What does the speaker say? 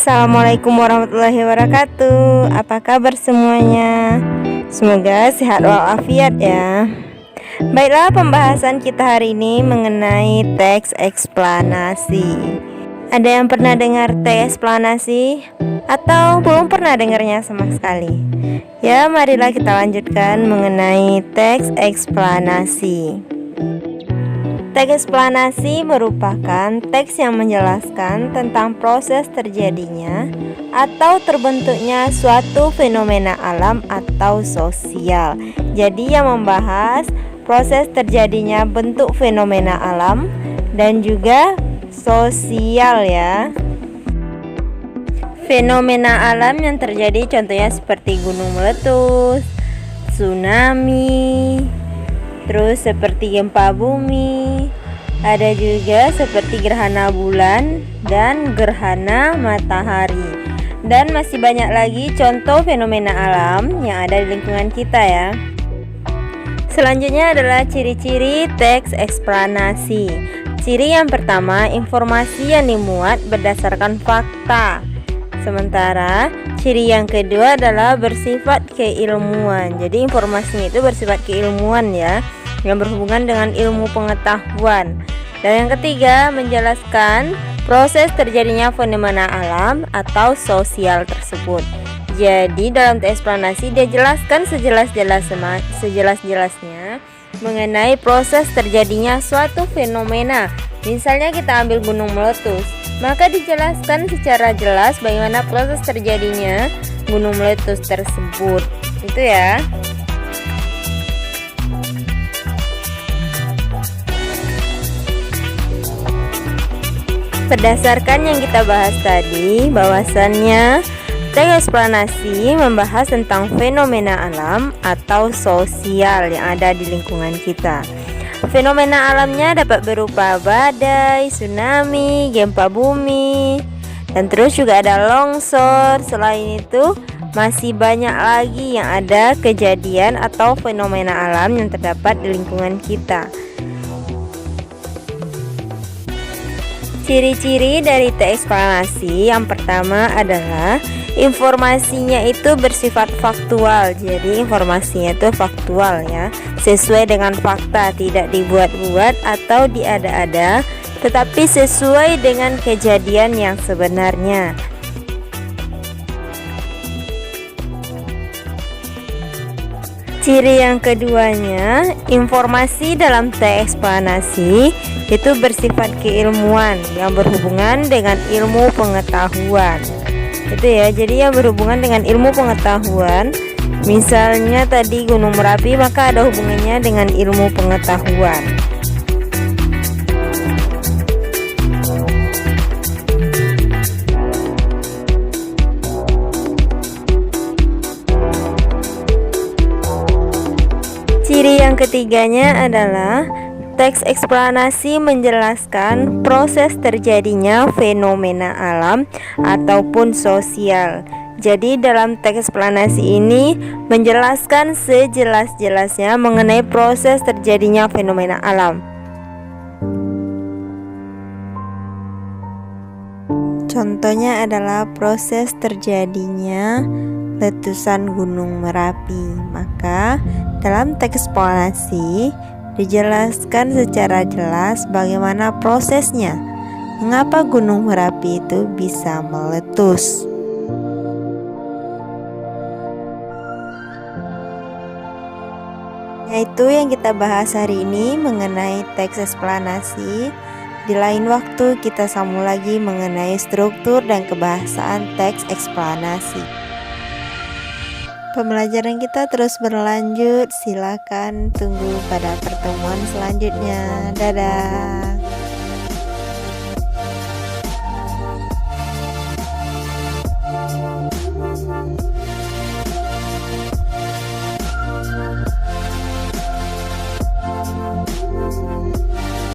Assalamualaikum warahmatullahi wabarakatuh. Apa kabar semuanya? Semoga sehat walafiat ya. Baiklah, pembahasan kita hari ini mengenai teks eksplanasi. Ada yang pernah dengar teks eksplanasi? Atau belum pernah dengarnya sama sekali? Ya, marilah kita lanjutkan mengenai teks eksplanasi. Teks eksplanasi merupakan teks yang menjelaskan tentang proses terjadinya atau terbentuknya suatu fenomena alam atau sosial. Jadi yang membahas proses terjadinya bentuk fenomena alam dan juga sosial ya. Fenomena alam yang terjadi contohnya seperti gunung meletus, tsunami, terus seperti gempa bumi, ada juga seperti gerhana bulan dan gerhana matahari. Dan masih banyak lagi contoh fenomena alam yang ada di lingkungan kita ya. Selanjutnya adalah ciri-ciri teks eksplanasi. Ciri yang pertama, informasi yang dimuat berdasarkan fakta. Sementara ciri yang kedua adalah bersifat keilmuan. Jadi informasinya itu bersifat keilmuan ya, yang berhubungan dengan ilmu pengetahuan. Dan yang ketiga, menjelaskan proses terjadinya fenomena alam atau sosial tersebut. Jadi dalam teks eksplanasi dia jelaskan sejelas-jelasnya mengenai proses terjadinya suatu fenomena. Misalnya kita ambil gunung meletus, maka dijelaskan secara jelas bagaimana proses terjadinya gunung meletus tersebut. Itu ya. Berdasarkan yang kita bahas tadi, bahwasannya teks eksplanasi membahas tentang fenomena alam atau sosial yang ada di lingkungan kita. Fenomena alamnya dapat berupa badai, tsunami, gempa bumi, dan terus juga ada longsor. Selain itu, masih banyak lagi yang ada kejadian atau fenomena alam yang terdapat di lingkungan kita. Ciri-ciri dari teks eksplanasi yang pertama adalah informasinya itu bersifat faktual. Jadi informasinya itu faktual ya, sesuai dengan fakta, tidak dibuat-buat atau diada-ada, tetapi sesuai dengan kejadian yang sebenarnya. Ciri yang keduanya, informasi dalam teks eksplanasi itu bersifat keilmuan yang berhubungan dengan ilmu pengetahuan. Itu ya, jadi yang berhubungan dengan ilmu pengetahuan. Misalnya tadi Gunung Merapi, maka ada hubungannya dengan ilmu pengetahuan. Ciri yang ketiganya adalah teks eksplanasi menjelaskan proses terjadinya fenomena alam ataupun sosial. Jadi dalam teks eksplanasi ini menjelaskan sejelas-jelasnya mengenai proses terjadinya fenomena alam. Contohnya adalah proses terjadinya letusan Gunung Merapi. Maka dalam teks eksplanasi dijelaskan secara jelas bagaimana prosesnya, mengapa Gunung Merapi itu bisa meletus. Itu yang kita bahas hari ini mengenai teks eksplanasi. Di lain waktu kita sambung lagi mengenai struktur dan kebahasaan teks eksplanasi. Pembelajaran kita terus berlanjut. Silakan tunggu pada pertemuan selanjutnya. Dadah.